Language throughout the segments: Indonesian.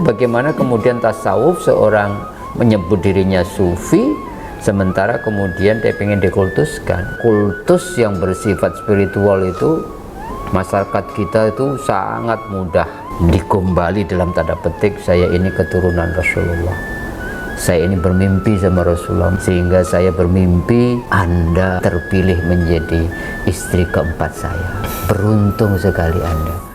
Bagaimana kemudian tasawuf seorang menyebut dirinya sufi, sementara kemudian dia pengen dikultuskan. Kultus yang bersifat spiritual itu masyarakat kita itu sangat mudah digombali dalam tanda petik, saya ini keturunan Rasulullah, saya ini bermimpi sama Rasulullah, sehingga saya bermimpi Anda terpilih menjadi istri keempat saya. Beruntung sekali Anda.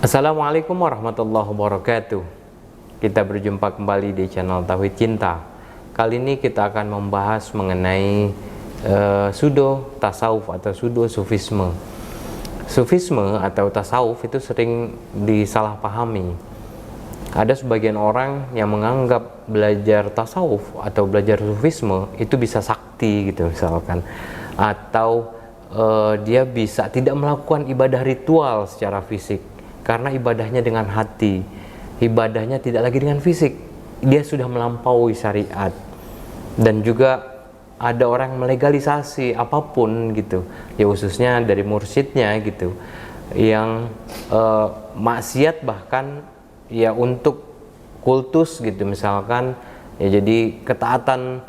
Assalamualaikum warahmatullahi wabarakatuh. Kita berjumpa kembali di channel Tauhid Cinta. Kali ini kita akan membahas mengenai pseudo tasawuf atau pseudo sufisme. Sufisme atau tasawuf itu sering disalahpahami. Ada sebagian orang yang menganggap belajar tasawuf atau belajar sufisme itu bisa sakti gitu misalkan, atau dia bisa tidak melakukan ibadah ritual secara fisik karena ibadahnya dengan hati, ibadahnya tidak lagi dengan fisik, dia sudah melampaui syariat. Dan juga ada orang melegalisasi apapun gitu ya, khususnya dari mursyidnya gitu, yang maksiat bahkan ya untuk kultus gitu misalkan ya, jadi ketaatan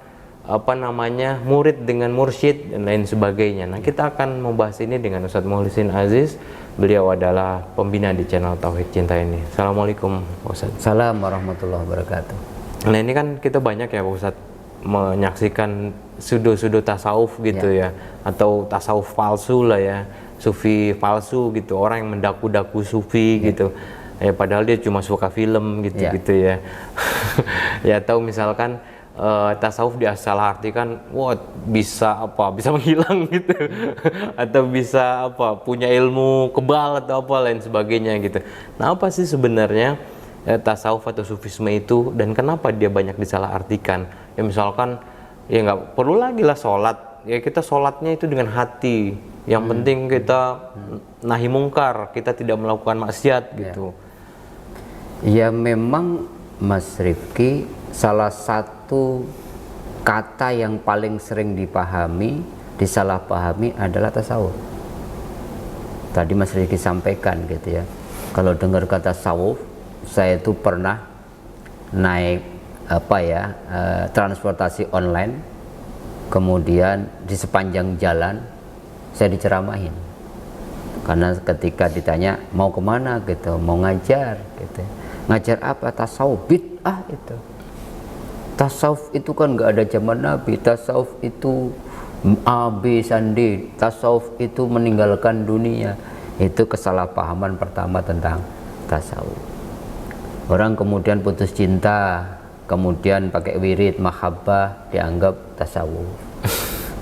murid dengan mursyid dan lain sebagainya. Nah, kita akan membahas ini dengan Ustadz Mukhlisin Aziz. Beliau adalah pembina di channel Tauhid Cinta ini. Assalamualaikum Ustadz. Assalamualaikum warahmatullahi wabarakatuh. Nah, ini kan kita banyak ya Ustadz menyaksikan pseudo tasawuf gitu ya, atau tasawuf palsu lah ya, sufi palsu gitu, orang yang mendaku-daku sufi gitu ya, padahal dia cuma suka film gitu ya. Ya, atau misalkan tasawuf disalah-artikan, wah bisa menghilang gitu atau bisa punya ilmu kebal atau lain sebagainya gitu. Nah, apa sih sebenarnya tasawuf atau sufisme itu, dan kenapa dia banyak disalah-artikan? Ya misalkan ya nggak perlu lagi lah sholat, ya kita sholatnya itu dengan hati, yang penting kita nahi mungkar, kita tidak melakukan maksiat gitu. Ya memang Mas Rifki, salah satu kata yang paling sering disalahpahami adalah tasawuf. Tadi Mas Rifki sampaikan gitu ya, kalau dengar kata tasawuf, saya itu pernah naik transportasi online, kemudian di sepanjang jalan saya diceramahin, karena ketika ditanya mau kemana gitu, mau ngajar gitu. Ngajar apa? Tasawuf. Bid'ah itu. Tasawuf itu kan nggak ada zaman Nabi. Tasawuf itu A.B. Sandi. Tasawuf itu meninggalkan dunia. Itu kesalahpahaman pertama tentang tasawuf. Orang kemudian putus cinta, kemudian pakai wirid mahabbah, dianggap tasawuf.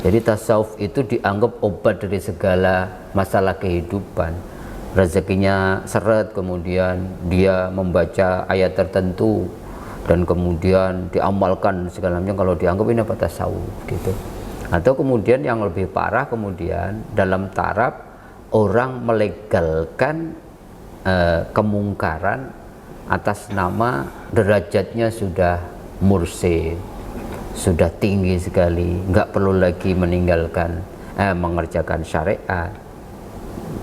Jadi tasawuf itu dianggap obat dari segala masalah kehidupan. Rezekinya seret, kemudian dia membaca ayat tertentu dan kemudian diamalkan segalanya, kalau dianggap ini apa tasawuf gitu. Atau kemudian yang lebih parah, kemudian dalam taraf orang melegalkan kemungkaran atas nama derajatnya sudah mursyid, sudah tinggi sekali, nggak perlu lagi mengerjakan syariat.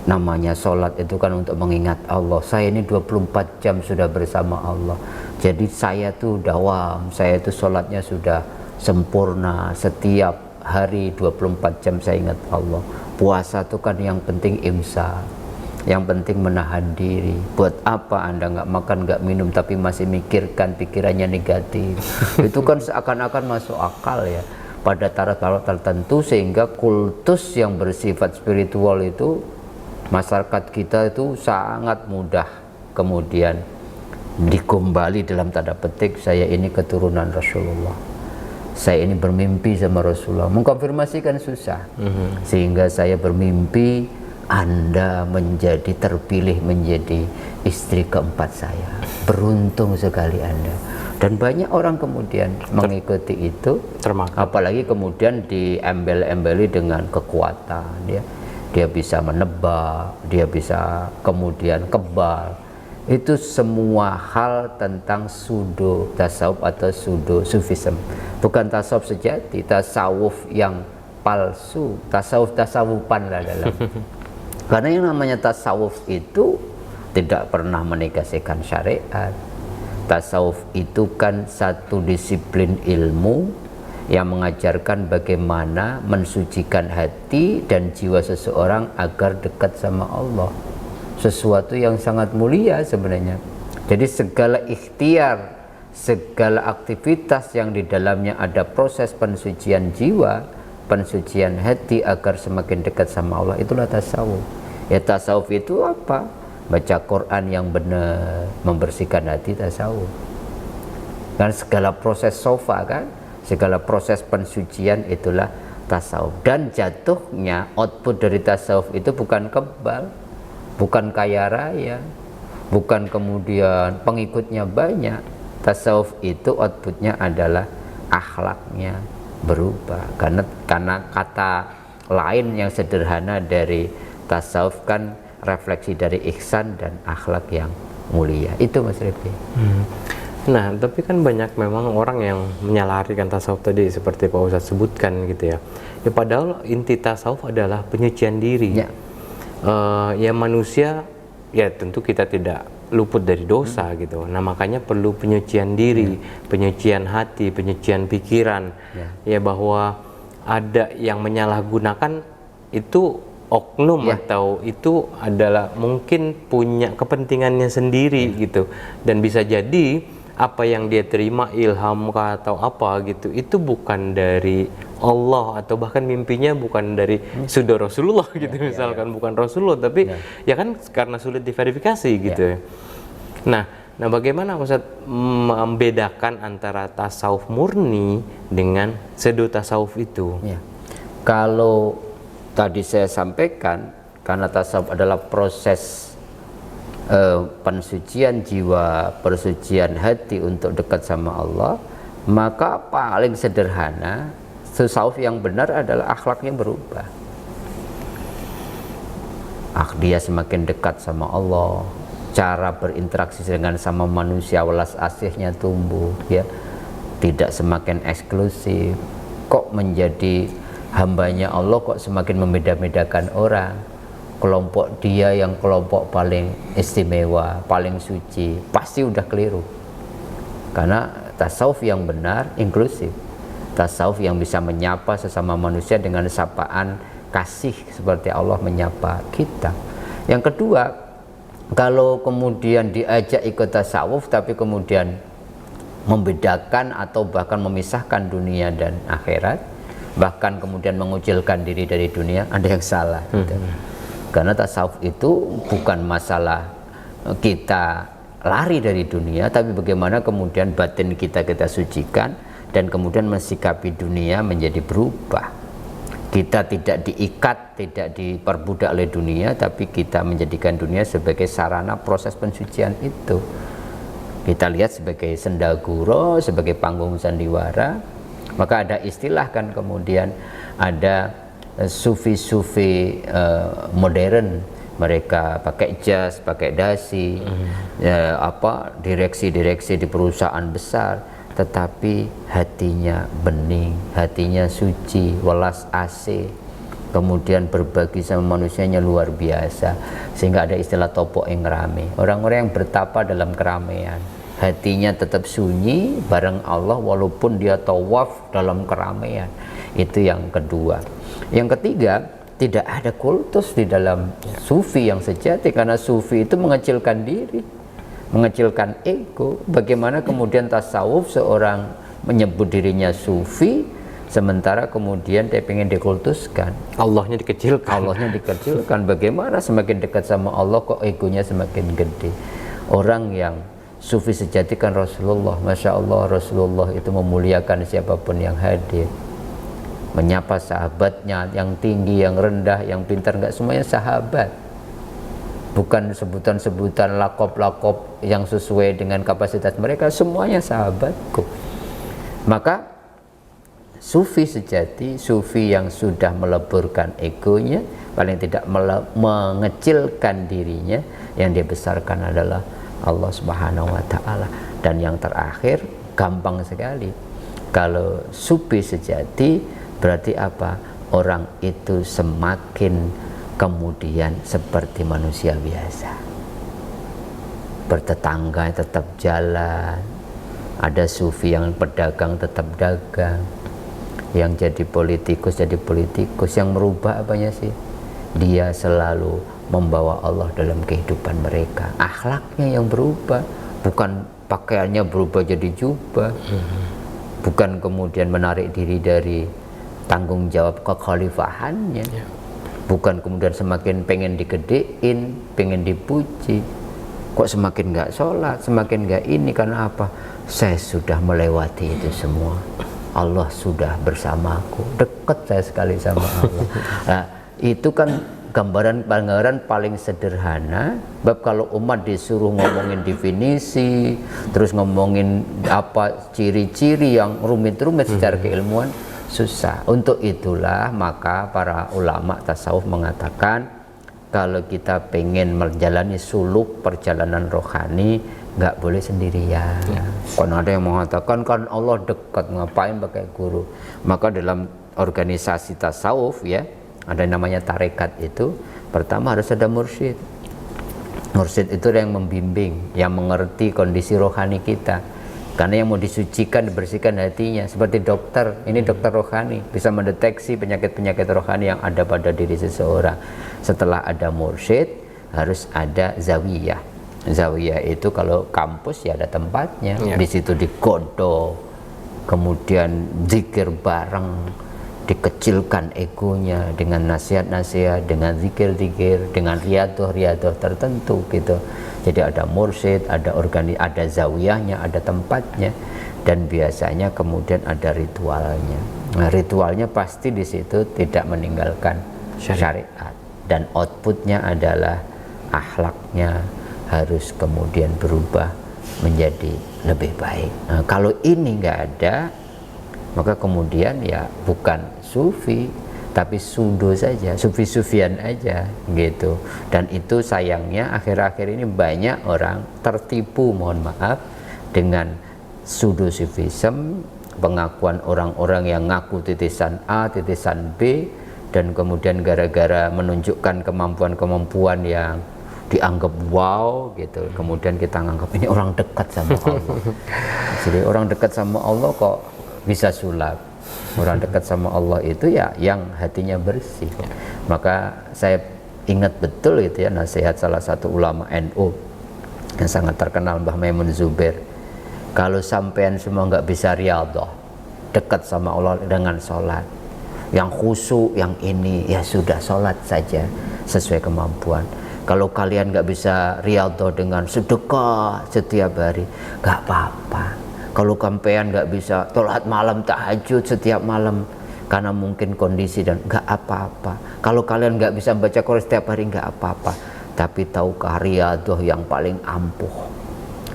Namanya sholat itu kan untuk mengingat Allah. Saya ini 24 jam sudah bersama Allah, jadi saya tuh dawam, saya itu sholatnya sudah sempurna, setiap hari 24 jam saya ingat Allah. Puasa tuh kan yang penting imsak, yang penting menahan diri. Buat apa Anda nggak makan, nggak minum, tapi masih mikirkan, pikirannya negatif? Itu kan seakan-akan masuk akal ya pada taraf-taraf tertentu, sehingga kultus yang bersifat spiritual itu masyarakat kita itu sangat mudah kemudian digombali dalam tanda petik, saya ini keturunan Rasulullah, saya ini bermimpi sama Rasulullah. Mengkonfirmasikan susah, sehingga saya bermimpi Anda terpilih menjadi istri keempat saya. Beruntung sekali Anda. Dan banyak orang kemudian mengikuti itu, apalagi kemudian diembel-embeli dengan kekuatan ya. Dia bisa menebak, dia bisa kemudian kebal. Itu semua hal tentang pseudo tasawuf atau pseudo sufisme. Bukan tasawuf sejati, tasawuf yang palsu, tasawufan lah dalam Karena yang namanya tasawuf itu tidak pernah menegasikan syariat. Tasawuf itu kan satu disiplin ilmu yang mengajarkan bagaimana mensucikan hati dan jiwa seseorang agar dekat sama Allah. Sesuatu yang sangat mulia sebenarnya. Jadi segala ikhtiar, segala aktivitas yang di dalamnya ada proses pensucian jiwa, pensucian hati agar semakin dekat sama Allah, itulah tasawuf. Ya, tasawuf itu apa? Baca Quran yang benar, membersihkan hati, tasawuf. Dan segala proses sofa kan, segala proses pensucian itulah tasawuf. Dan jatuhnya output dari tasawuf itu bukan kebal, bukan kaya raya, bukan kemudian pengikutnya banyak. Tasawuf itu outputnya adalah akhlaknya berubah. Karena kata lain yang sederhana dari tasawuf kan refleksi dari ihsan dan akhlak yang mulia. Itu Mas Rifki. Nah, tapi kan banyak memang orang yang menyalahartikan tasawuf tadi seperti Pak Ustadz sebutkan gitu ya. Ya padahal inti tasawuf adalah penyucian diri. Ya. Ya manusia ya tentu kita tidak luput dari dosa gitu. Nah, makanya perlu penyucian diri, penyucian hati, penyucian pikiran. Ya bahwa ada yang menyalahgunakan itu oknum atau itu adalah mungkin punya kepentingannya sendiri gitu. Dan bisa jadi apa yang dia terima ilham atau apa gitu itu bukan dari Allah atau bahkan mimpinya bukan dari sudah Rasulullah gitu misalkan bukan Rasulullah tapi ya kan karena sulit diverifikasi gitu. Nah bagaimana Ustaz membedakan antara tasawuf murni dengan pseudo tasawuf itu? Kalau tadi saya sampaikan karena tasawuf adalah proses pensucian jiwa, persucian hati untuk dekat sama Allah, maka paling sederhana tasawuf yang benar adalah akhlaknya berubah. Dia semakin dekat sama Allah, cara berinteraksi dengan sama manusia, welas asihnya tumbuh, ya, tidak semakin eksklusif. Kok menjadi hambanya Allah kok semakin membeda-bedakan orang. Kelompok dia yang kelompok paling istimewa, paling suci, pasti udah keliru. Karena tasawuf yang benar inklusif, tasawuf yang bisa menyapa sesama manusia dengan sapaan kasih seperti Allah menyapa kita. Yang kedua, kalau kemudian diajak ikut tasawuf tapi kemudian membedakan atau bahkan memisahkan dunia dan akhirat, bahkan kemudian mengucilkan diri dari dunia, ada yang salah gitu. Karena tasawuf itu bukan masalah kita lari dari dunia, tapi bagaimana kemudian batin kita sucikan dan kemudian mensikapi dunia menjadi berubah. Kita tidak diikat, tidak diperbudak oleh dunia, tapi kita menjadikan dunia sebagai sarana proses pensucian itu. Kita lihat sebagai sendaguro, sebagai panggung sandiwara. Maka ada istilah kan kemudian ada sufi-sufi modern, mereka pakai jas, pakai dasi, direksi-direksi di perusahaan besar, tetapi hatinya bening, hatinya suci, welas asih, kemudian berbagi sama manusianya luar biasa, sehingga ada istilah topok yang rame, orang-orang yang bertapa dalam keramaian, hatinya tetap sunyi bareng Allah walaupun dia tawaf dalam keramaian. Itu yang kedua. Yang ketiga, tidak ada kultus di dalam sufi yang sejati, karena sufi itu mengecilkan diri, mengecilkan ego. Bagaimana kemudian tasawuf seorang menyebut dirinya sufi sementara kemudian dia ingin dikultuskan, Allahnya dikecilkan. Allahnya dikecilkan. Bagaimana semakin dekat sama Allah kok egonya semakin gede. Orang yang sufi sejati kan Rasulullah, Masya Allah, Rasulullah itu memuliakan siapapun yang hadir, menyapa sahabatnya yang tinggi, yang rendah, yang pintar, nggak semuanya sahabat, bukan sebutan-sebutan lakop-lakop yang sesuai dengan kapasitas mereka, semuanya sahabatku. Maka sufi sejati, sufi yang sudah meleburkan egonya, paling tidak mengecilkan dirinya, yang dia besarkan adalah Allah Subhanahu wa Ta'ala. Dan yang terakhir, gampang sekali, kalau sufi sejati berarti apa? Orang itu semakin kemudian seperti manusia biasa, bertetangga tetap jalan, ada sufi yang pedagang tetap dagang, yang jadi politikus, yang merubah apanya sih? Dia selalu membawa Allah dalam kehidupan mereka. Akhlaknya yang berubah, bukan pakaiannya berubah jadi jubah, bukan kemudian menarik diri dari tanggung jawab kekhalifahannya, bukan kemudian semakin pengen digedein, pengen dipuji, kok semakin nggak sholat, semakin nggak ini. Karena apa? Saya sudah melewati itu semua, Allah sudah bersamaku, dekat saya sekali sama Allah. Nah, itu kan gambaran paling sederhana. Bab kalau umat disuruh ngomongin definisi, terus ngomongin apa ciri-ciri yang rumit-rumit secara keilmuan, susah. Untuk itulah maka para ulama tasawuf mengatakan kalau kita pengen menjalani suluk perjalanan rohani, nggak boleh sendirian. Karena ada yang mengatakan kan Allah dekat, ngapain pakai guru. Maka dalam organisasi tasawuf ya, ada yang namanya tarekat itu, pertama harus ada mursyid. Mursyid itu yang membimbing, yang mengerti kondisi rohani kita. Karena yang mau disucikan, dibersihkan hatinya. Seperti dokter, ini dokter rohani, bisa mendeteksi penyakit-penyakit rohani yang ada pada diri seseorang. Setelah ada mursyid, harus ada zawiyah. Zawiyah itu kalau kampus ya ada tempatnya, di situ digodok, kemudian zikir bareng, dikecilkan egonya dengan nasihat-nasihat, dengan zikir-zikir, dengan riadoh-riadoh tertentu gitu. Jadi ada mursyid, ada ada zawiyahnya, ada tempatnya, dan biasanya kemudian ada ritualnya. Nah, ritualnya pasti di situ tidak meninggalkan syariat, dan outputnya adalah akhlaknya harus kemudian berubah menjadi lebih baik. Nah, kalau ini nggak ada, maka kemudian ya bukan sufi, tapi sudo saja, sufi-sufian aja gitu. Dan itu sayangnya akhir-akhir ini banyak orang tertipu, mohon maaf, dengan sudo-sufism, pengakuan orang-orang yang ngaku titisan A, titisan B, dan kemudian gara-gara menunjukkan kemampuan-kemampuan yang dianggap wow gitu, kemudian kita anggap ini orang dekat sama Allah. Jadi orang dekat sama Allah kok bisa sulap. Orang dekat sama Allah itu ya yang hatinya bersih. Maka saya ingat betul itu ya nasihat salah satu ulama NU yang sangat terkenal, Mbah Maimun Zubair. Kalau sampean semua nggak bisa riyadhah, dekat sama Allah dengan sholat, yang khusyuk, yang ini, ya sudah sholat saja sesuai kemampuan. Kalau kalian nggak bisa riyadhah dengan sedekah setiap hari, nggak apa-apa. Kalau kampean nggak bisa sholat malam tahajud setiap malam karena mungkin kondisi, dan nggak apa-apa. Kalau kalian nggak bisa baca Quran setiap hari, nggak apa-apa. Tapi tahukah riyadhah yang paling ampuh,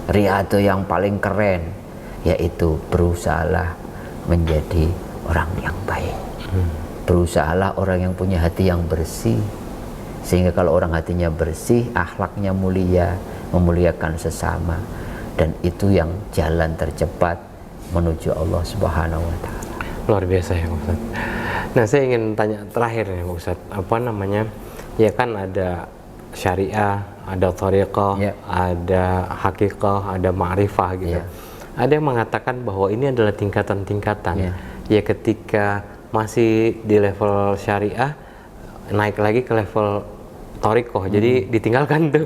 riyadhah yang paling keren, yaitu berusahalah menjadi orang yang baik. Berusahalah orang yang punya hati yang bersih, sehingga kalau orang hatinya bersih, akhlaknya mulia, memuliakan sesama. Dan itu yang jalan tercepat menuju Allah Subhanahu wa Ta'ala. Luar biasa ya Ustaz. Nah, saya ingin tanya terakhir nih Ustaz, apa namanya? Ya kan ada syariah, ada thariqah, ada hakikah, ada ma'rifah gitu. Ada yang mengatakan bahwa ini adalah tingkatan-tingkatan. Ya ketika masih di level syariah, naik lagi ke level thariqah, jadi ditinggalkan tuh,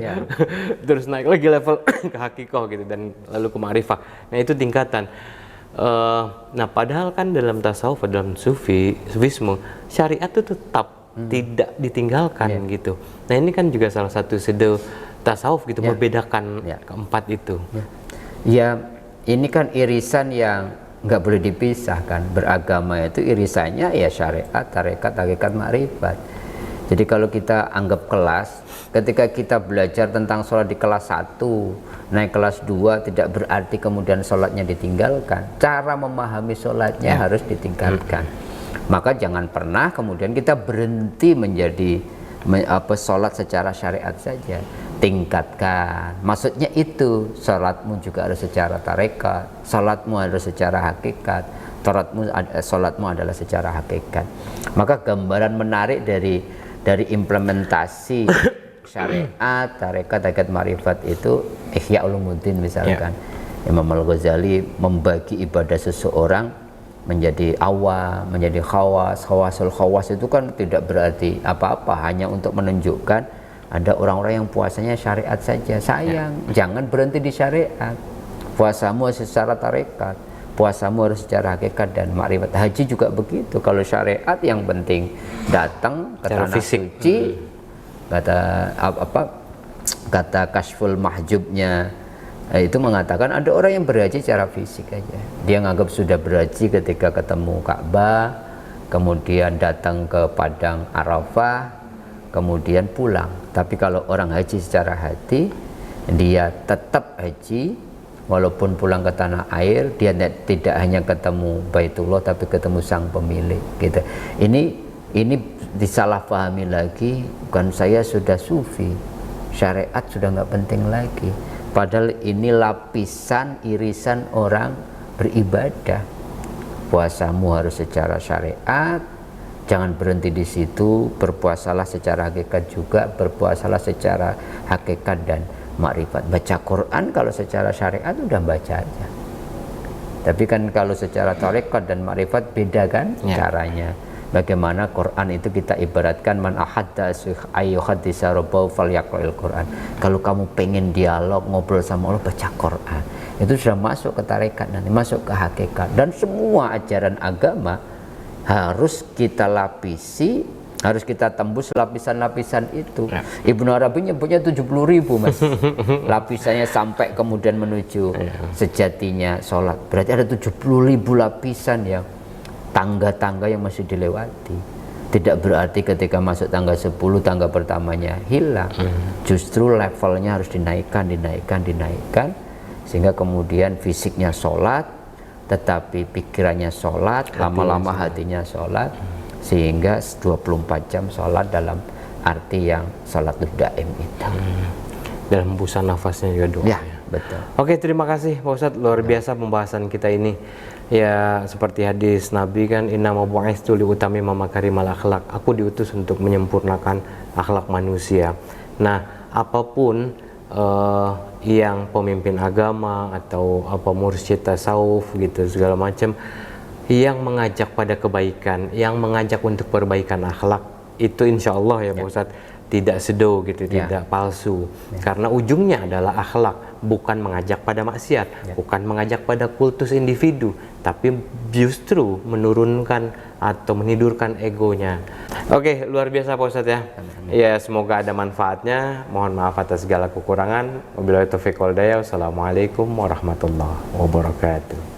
terus naik lagi level ke hakikah gitu, dan lalu ke ma'rifah. Nah itu tingkatan. Nah padahal kan dalam tasawuf, dalam sufisme, syariat itu tetap tidak ditinggalkan gitu. Nah ini kan juga salah satu sede tasawuf gitu, membedakan keempat itu. Ya ini kan irisan yang nggak boleh dipisahkan. Beragama itu irisannya ya syariat, tarekat, hakikat, ma'rifat. Jadi kalau kita anggap kelas, ketika kita belajar tentang sholat di kelas 1, naik kelas 2 tidak berarti kemudian sholatnya ditinggalkan. Cara memahami sholatnya harus ditingkatkan. Maka jangan pernah kemudian kita berhenti menjadi sholat secara syariat saja. Tingkatkan. Maksudnya itu, sholatmu juga harus secara tarekat, sholatmu harus secara hakikat, sholatmu adalah secara hakikat. Maka gambaran menarik dari dari implementasi syariat, tarekat, hakikat, ma'rifat itu Ihya Ulumuddin misalkan. Imam Al-Ghazali membagi ibadah seseorang menjadi awam, menjadi khawas. Khawasul khawas itu kan tidak berarti apa-apa, hanya untuk menunjukkan ada orang-orang yang puasanya syariat saja. Sayang, jangan berhenti di syariat. Puasamu harus secara tarekat, puasamu harus secara hakikat dan ma'rifat. Haji juga begitu. Kalau syariat yang penting datang ke tanah suci, kata Kashful Mahjubnya itu mengatakan ada orang yang berhaji secara fisik aja. Dia nganggap sudah berhaji ketika ketemu Ka'bah, kemudian datang ke padang Arafah, kemudian pulang. Tapi kalau orang haji secara hati, dia tetap haji walaupun pulang ke tanah air, dia tidak hanya ketemu Baitullah tapi ketemu sang pemilik gitu. Ini disalahpahami lagi, bukan saya sudah sufi, syariat sudah nggak penting lagi. Padahal ini lapisan irisan orang beribadah. Puasamu harus secara syariat, jangan berhenti di situ, berpuasalah secara hakikat juga, berpuasalah secara hakikat dan ma'rifat. Baca Quran kalau secara syariat udah baca aja. Tapi kan kalau secara tarekat dan ma'rifat beda kan caranya. Bagaimana Quran itu kita ibaratkan man ahadda ayyuhaddisa rabbahu falyaqra'il Quran. Kalau kamu pengen dialog ngobrol sama Allah, baca Quran. Itu sudah masuk ke tarekat, nanti masuk ke hakikat. Dan semua ajaran agama harus kita lapisi, harus kita tembus lapisan-lapisan itu. Ibnu Arabi nyebutnya 70.000 mas. Lapisannya sampai kemudian menuju sejatinya sholat. Berarti ada 70.000 lapisan yang tangga-tangga yang masih dilewati. Tidak berarti ketika masuk tangga 10 tangga pertamanya hilang. Justru levelnya harus dinaikkan sehingga kemudian fisiknya sholat, tetapi pikirannya sholat, lama-lama hatinya sholat, sehingga 24 jam sholat dalam arti yang sholat daim itu. Dan hembusan nafasnya juga doa. Ya, betul. Oke, terima kasih Pak Ustadz, luar biasa pembahasan kita ini. Ya, seperti hadis Nabi kan, innama bu'istu liutamima makarimal akhlak. Aku diutus untuk menyempurnakan akhlak manusia. Nah, apapun yang pemimpin agama atau mursyid tasawuf gitu segala macam yang mengajak pada kebaikan, yang mengajak untuk perbaikan akhlak, itu insya Allah ya Pak Ustadz tidak sedo gitu, tidak palsu, karena ujungnya adalah akhlak, bukan mengajak pada maksiat, bukan mengajak pada kultus individu, tapi justru menurunkan atau menidurkan egonya. Oke, luar biasa Pak Ustadz ya. Ya, semoga ada manfaatnya. Mohon maaf atas segala kekurangan. Wabillahi taufiq wal hidayah. Wassalamualaikum warahmatullahi wabarakatuh.